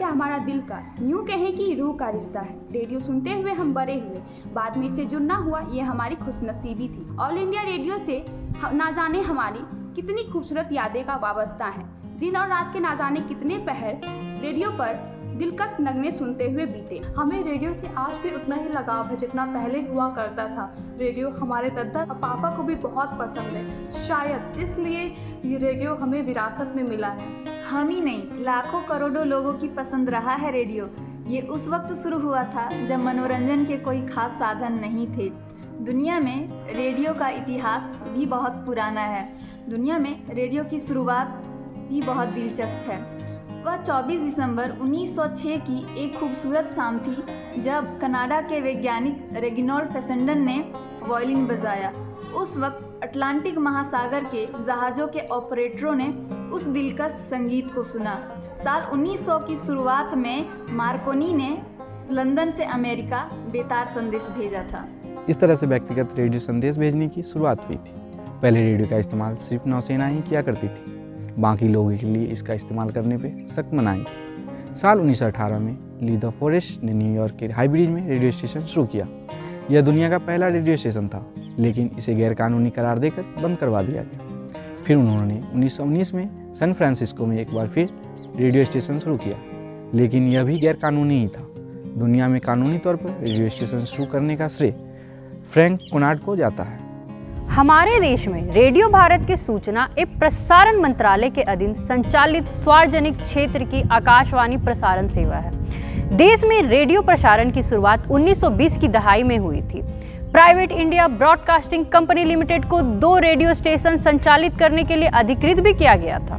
हमारा दिल का, यूँ कहें कि रूह का रिश्ता है। रेडियो सुनते हुए हम बड़े हुए, बाद में इसे जुड़ना हुआ, ये हमारी खुशनसीबी थी। ऑल इंडिया रेडियो से ना जाने हमारी कितनी खूबसूरत यादें का वाबस्ता है। दिन और रात के ना जाने कितने पहर रेडियो पर दिलकश नगमे सुनते हुए बीते। हमें रेडियो से आज भी उतना ही लगाव है जितना पहले हुआ करता था। रेडियो हमारे दादा और पापा को भी बहुत पसंद है, शायद इसलिए ये रेडियो हमें विरासत में मिला है। हम ही नहीं, लाखों करोड़ों लोगों की पसंद रहा है रेडियो। ये उस वक्त शुरू हुआ था जब मनोरंजन के कोई खास साधन नहीं थे। दुनिया में रेडियो का इतिहास भी बहुत पुराना है। दुनिया में रेडियो की शुरुआत भी बहुत दिलचस्प है। वह 24 दिसंबर 1906 की एक खूबसूरत शाम थी जब कनाडा के वैज्ञानिक रेगिनॉल्ड फेसेंडन ने वायलिन बजाया। उस वक्त अटलांटिक महासागर के जहाज़ों के ऑपरेटरों ने उस दिलकश संगीत को सुना। साल 1900 की शुरुआत में मार्कोनी ने लंदन से अमेरिका बेतार संदेश भेजा था। इस तरह से व्यक्तिगत रेडियो संदेश भेजने की शुरुआत हुई थी। पहले रेडियो का इस्तेमाल सिर्फ नौसेना ही किया करती थी, बाकी लोगों के लिए इसका इस्तेमाल करने पे सख्त मनाही थी। साल 1918 में ली द फॉरेस्ट ने न्यूयॉर्क के हाई ब्रिज में रेडियो स्टेशन शुरू किया। यह दुनिया का पहला रेडियो स्टेशन था, लेकिन इसे गैरकानूनी करार देकर बंद करवा दिया गया। फिर उन्होंने 1919 में सैन फ्रांसिस्को में एक बार फिर रेडियो स्टेशन शुरू किया, लेकिन यह भी गैरकानूनी ही था। दुनिया में कानूनी तौर पर रेडियो स्टेशन शुरू करने का श्रेय फ्रैंक कोनार्ड को जाता है। हमारे देश में रेडियो भारत के सूचना एवं प्रसारण मंत्रालय के अधीन संचालित सार्वजनिक क्षेत्र की आकाशवाणी प्रसारण सेवा है। देश में रेडियो प्रसारण की शुरुआत 1920 की दहाई में हुई थी। Private India broadcasting company limited को 2 रेडियो स्टेशन संचालित करने के लिए अधिकृत भी किया गया था।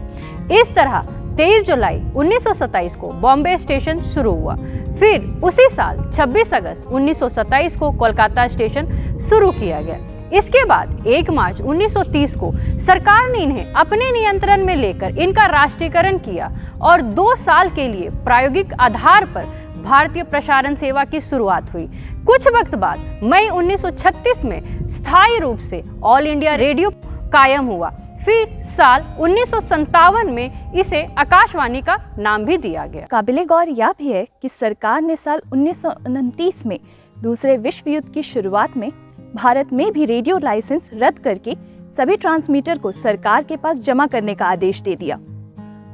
इस तरह 23 जुलाई 1927 को बॉम्बे स्टेशन शुरू हुआ। फिर उसी साल 26 अगस्त 1927 को कोलकाता स्टेशन शुरू किया गया। इसके बाद 1 मार्च 1930 को सरकार ने इन्हें अपने नियंत्रण में लेकर इनका राष्ट्रीयकरण किया और 2 साल के लिए प्रायोगिक आधार पर भारतीय प्रसारण सेवा की शुरुआत हुई। कुछ वक्त बाद मई 1936 में स्थायी रूप से ऑल इंडिया रेडियो कायम हुआ। फिर साल 1957 में इसे आकाशवाणी का नाम भी दिया गया। काबिले गौर यह भी है कि सरकार ने साल 1929 में दूसरे विश्व युद्ध की शुरुआत में भारत में भी रेडियो लाइसेंस रद्द करके सभी ट्रांसमीटर को सरकार के पास जमा करने का आदेश दे दिया।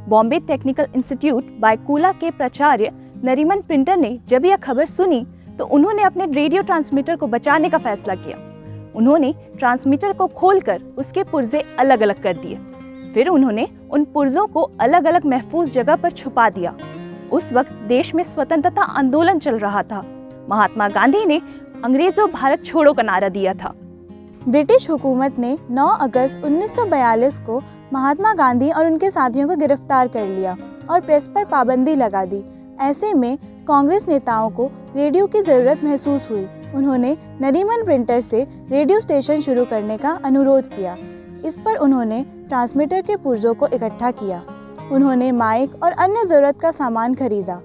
बॉम्बे टेक्निकल इंस्टीट्यूट बायकुला के प्राचार्य नरीमन प्रिंटर ने जब यह खबर सुनी तो उन्होंने अपने रेडियो ट्रांसमीटर को बचाने का फैसला किया। उन्होंने ट्रांसमीटर को खोलकर उसके पुर्जे अलग अलग कर दिए। फिर उन्होंने उन पुर्जों को अलग अलग महफूज जगह पर छुपा दिया। उस वक्त देश में स्वतंत्रता आंदोलन चल रहा था। महात्मा गांधी ने अंग्रेजों भारत छोड़ो का नारा दिया था। ब्रिटिश हुकूमत ने 9 अगस्त 1942 को महात्मा गांधी और उनके साथियों को गिरफ्तार कर लिया और प्रेस पर पाबंदी लगा दी। ऐसे में कांग्रेस नेताओं को रेडियो की ज़रूरत महसूस हुई। उन्होंने नरीमन प्रिंटर से रेडियो स्टेशन शुरू करने का अनुरोध किया। इस पर उन्होंने ट्रांसमीटर के पुर्जों को इकट्ठा किया। उन्होंने माइक और अन्य ज़रूरत का सामान खरीदा।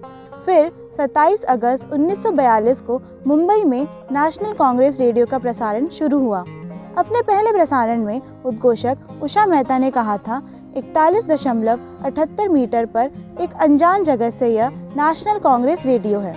फिर 27 अगस्त 1942 को मुंबई में नेशनल कांग्रेस रेडियो का प्रसारण शुरू हुआ। अपने पहले प्रसारण में उद्घोषक उषा मेहता ने कहा था 41.78 मीटर पर एक अनजान जगह से यह नेशनल कांग्रेस रेडियो है।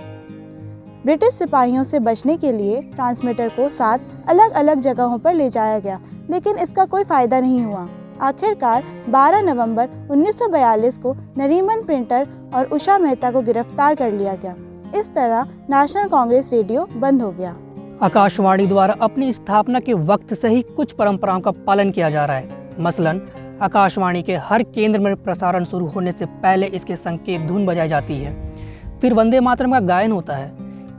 ब्रिटिश सिपाहियों से बचने के लिए ट्रांसमीटर को 7 अलग अलग जगहों पर ले जाया गया, लेकिन इसका कोई फायदा नहीं हुआ। आखिरकार 12 नवंबर 1942 को नरीमन प्रिंटर और उषा मेहता को गिरफ्तार कर लिया गया। इस तरह नेशनल कांग्रेस रेडियो बंद हो गया। आकाशवाणी द्वारा अपनी स्थापना के वक्त से ही कुछ परंपराओं का पालन किया जा रहा है। मसलन आकाशवाणी के हर केंद्र में प्रसारण शुरू होने से पहले इसके संकेत धुन बजाई जाती है। फिर वंदे मातरम का गायन होता है।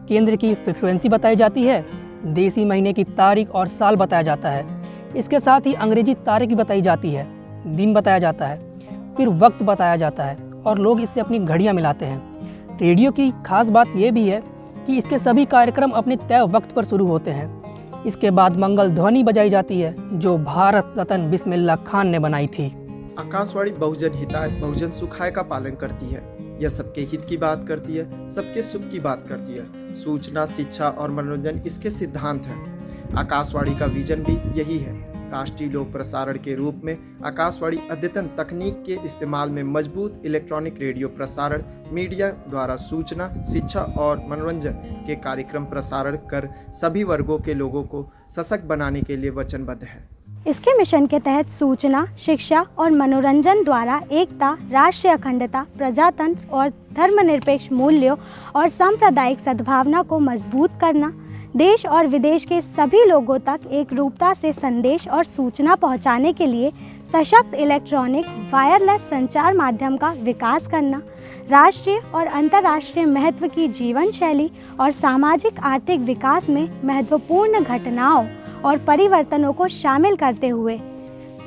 केंद्र की फ्रीक्वेंसी बताई जाती है। देसी महीने की तारीख और साल बताया जाता है। इसके साथ ही अंग्रेजी तारीख भी बताई जाती है, दिन बताया जाता है, फिर वक्त बताया जाता है और लोग इससे अपनी घड़ियां मिलाते हैं। रेडियो की खास बात यह भी है कि इसके सभी कार्यक्रम अपने तय वक्त पर शुरू होते हैं। इसके बाद मंगल ध्वनि बजाई जाती है जो भारत रत्न बिस्मिल्लाह खान ने बनाई थी। आकाशवाणी बहुजन हिताय बहुजन सुखाय का पालन करती है। यह सबके हित की बात करती है, सबके सुख की बात करती है। सूचना, शिक्षा और मनोरंजन इसके सिद्धांत हैं। आकाशवाणी का विजन भी यही है। राष्ट्रीय लोक प्रसारण के रूप में आकाशवाणी अद्यतन तकनीक के इस्तेमाल में मजबूत इलेक्ट्रॉनिक रेडियो प्रसारण मीडिया द्वारा सूचना, शिक्षा और मनोरंजन के कार्यक्रम प्रसारण कर सभी वर्गों के लोगों को सशक्त बनाने के लिए वचनबद्ध है। इसके मिशन के तहत सूचना, शिक्षा और मनोरंजन द्वारा एकता, राष्ट्रीय अखंडता, प्रजातंत्र और धर्मनिरपेक्ष मूल्यों और सांप्रदायिक सद्भावना को मजबूत करना, देश और विदेश के सभी लोगों तक एक रूपता से संदेश और सूचना पहुंचाने के लिए सशक्त इलेक्ट्रॉनिक वायरलेस संचार माध्यम का विकास करना, राष्ट्रीय और अंतर्राष्ट्रीय महत्व की जीवन शैली और सामाजिक आर्थिक विकास में महत्वपूर्ण घटनाओं और परिवर्तनों को शामिल करते हुए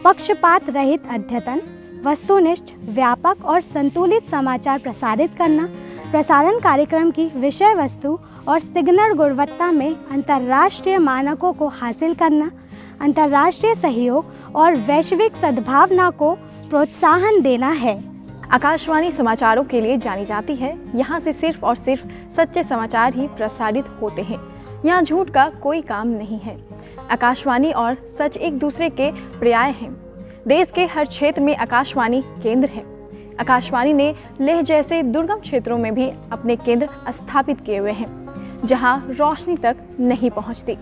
पक्षपात रहित अद्यतन, वस्तुनिष्ठ, व्यापक और संतुलित समाचार प्रसारित करना, प्रसारण कार्यक्रम की विषय वस्तु और सिग्नल गुणवत्ता में अंतर्राष्ट्रीय मानकों को हासिल करना, अंतर्राष्ट्रीय सहयोग और वैश्विक सद्भावना को प्रोत्साहन देना है। आकाशवाणी समाचारों के लिए जानी जाती है। यहाँ से सिर्फ और सिर्फ सच्चे समाचार ही प्रसारित होते हैं। यहाँ झूठ का कोई काम नहीं है। आकाशवाणी और सच एक दूसरे के पर्याय हैं। देश के हर क्षेत्र में आकाशवाणी केंद्र है। आकाशवाणी ने लेह जैसे दुर्गम क्षेत्रों में भी अपने केंद्र स्थापित किए हुए हैं, जहां रोशनी तक नहीं पहुंचती।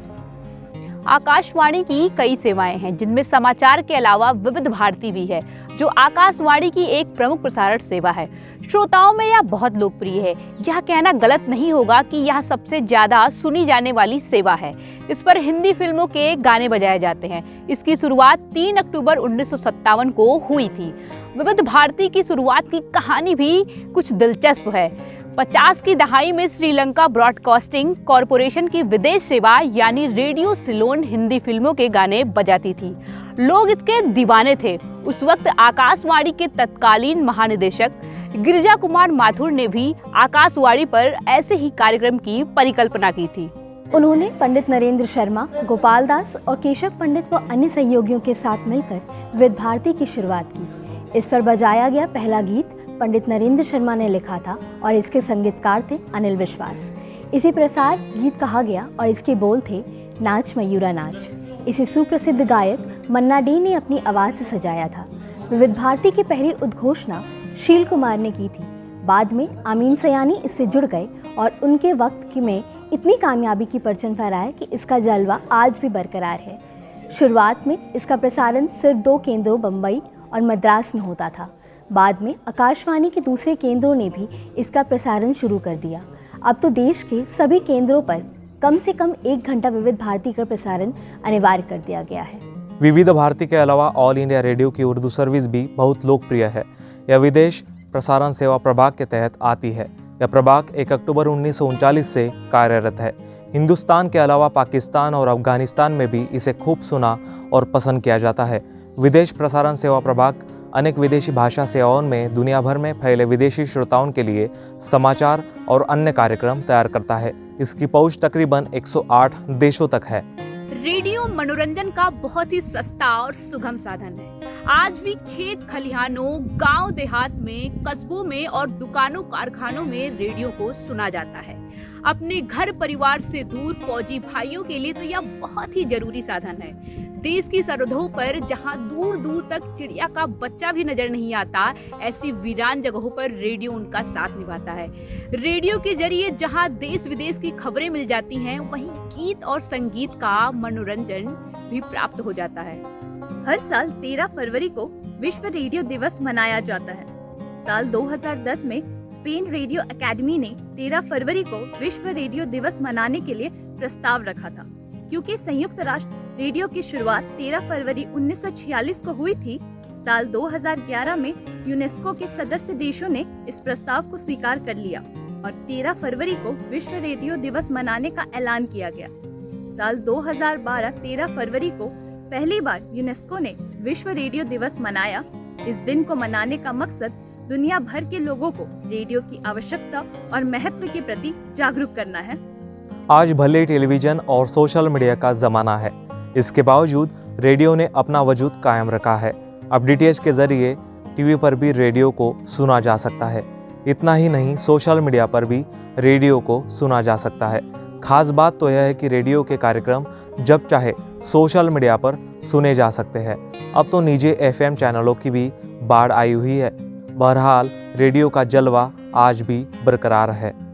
आकाशवाणी की कई सेवाएं हैं, जिनमें समाचार के अलावा विविध भारती भी है, जो आकाशवाणी की एक प्रमुख प्रसारण सेवा है। श्रोताओं में यह बहुत लोकप्रिय है। यह कहना गलत नहीं होगा कि यह सबसे ज्यादा सुनी जाने वाली सेवा है। इस पर हिंदी फिल्मों के गाने बजाए जाते हैं। इसकी शुरुआत 3 अक्टूबर 1957 को हुई थी। विविध भारती की शुरुआत की कहानी भी कुछ दिलचस्प है। 50 की दहाई में श्रीलंका ब्रॉडकास्टिंग कॉरपोरेशन की विदेश सेवा यानी रेडियो सिलोन हिंदी फिल्मों के गाने बजाती थी। लोग इसके दीवाने थे। उस वक्त आकाशवाणी के तत्कालीन महानिदेशक गिरिजा कुमार माथुर ने भी आकाशवाणी पर ऐसे ही कार्यक्रम की परिकल्पना की थी। उन्होंने पंडित नरेंद्र शर्मा, गोपाल दास और केशव पंडित व अन्य सहयोगियों के साथ मिलकर विविध भारती की शुरुआत की। इस पर बजाया गया पहला गीत पंडित नरेंद्र शर्मा ने लिखा था और इसके संगीतकार थे अनिल विश्वास। इसी प्रसार गीत कहा गया और इसके बोल थे नाच मयूरा नाच। इसे सुप्रसिद्ध गायक मन्ना डे ने अपनी आवाज़ से सजाया था। विविध भारती की पहली उद्घोषणा शील कुमार ने की थी। बाद में आमीन सयानी इससे जुड़ गए और उनके वक्त में इतनी कामयाबी की परचम फहराए कि इसका जलवा आज भी बरकरार है। शुरुआत में इसका प्रसारण सिर्फ 2 केंद्रों बम्बई और मद्रास में होता था। बाद में आकाशवाणी के दूसरे केंद्रों ने भी इसका प्रसारण शुरू कर दिया। अब तो देश के सभी केंद्रों पर कम से कम 1 घंटा विविध भारती का प्रसारण अनिवार्य कर दिया गया है। विविध भारती के अलावा ऑल इंडिया रेडियो की उर्दू सर्विस भी बहुत लोकप्रिय है। यह विदेश प्रसारण सेवा प्रभाग के तहत आती है। यह प्रभाग 1 अक्टूबर 1939 से कार्यरत है। हिंदुस्तान के अलावा पाकिस्तान और अफगानिस्तान में भी इसे खूब सुना और पसंद किया जाता है। विदेश प्रसारण सेवा प्रभाग अनेक विदेशी भाषा सेवाओं में दुनिया भर में फैले विदेशी श्रोताओं के लिए समाचार और अन्य कार्यक्रम तैयार करता है। इसकी पहुंच तकरीबन 108 देशों तक है। रेडियो मनोरंजन का बहुत ही सस्ता और सुगम साधन है। आज भी खेत खलिहानों, गांव देहात में, कस्बों में और दुकानों कारखानों में रेडियो को सुना जाता है। अपने घर परिवार से दूर फौजी भाइयों के लिए तो यह बहुत ही जरूरी साधन है। देश की सरहदों पर जहां दूर दूर तक चिड़िया का बच्चा भी नजर नहीं आता, ऐसी वीरान जगहों पर रेडियो उनका साथ निभाता है। रेडियो के जरिए जहां देश विदेश की खबरें मिल जाती हैं, वहीं गीत और संगीत का मनोरंजन भी प्राप्त हो जाता है। हर साल 13 फरवरी को विश्व रेडियो दिवस मनाया जाता है। साल 2010 में स्पेन रेडियो एकेडमी ने 13 फरवरी को विश्व रेडियो दिवस मनाने के लिए प्रस्ताव रखा था। क्योंकि संयुक्त राष्ट्र रेडियो की शुरुआत 13 फरवरी 1946 को हुई थी, साल 2011 में यूनेस्को के सदस्य देशों ने इस प्रस्ताव को स्वीकार कर लिया और 13 फरवरी को विश्व रेडियो दिवस मनाने का ऐलान किया गया। साल 2012 13 फरवरी को पहली बार यूनेस्को ने विश्व रेडियो दिवस मनाया। इस दिन को मनाने का मकसद दुनिया भर के लोगों को रेडियो की आवश्यकता और महत्व के प्रति जागरूक करना है। आज भले टेलीविज़न और सोशल मीडिया का ज़माना है, इसके बावजूद रेडियो ने अपना वजूद कायम रखा है। अब DTH के ज़रिए टीवी पर भी रेडियो को सुना जा सकता है। इतना ही नहीं, सोशल मीडिया पर भी रेडियो को सुना जा सकता है। खास बात तो यह है कि रेडियो के कार्यक्रम जब चाहे सोशल मीडिया पर सुने जा सकते हैं। अब तो निजी FM चैनलों की भी बाढ़ आई हुई है। बहरहाल रेडियो का जलवा आज भी बरकरार है।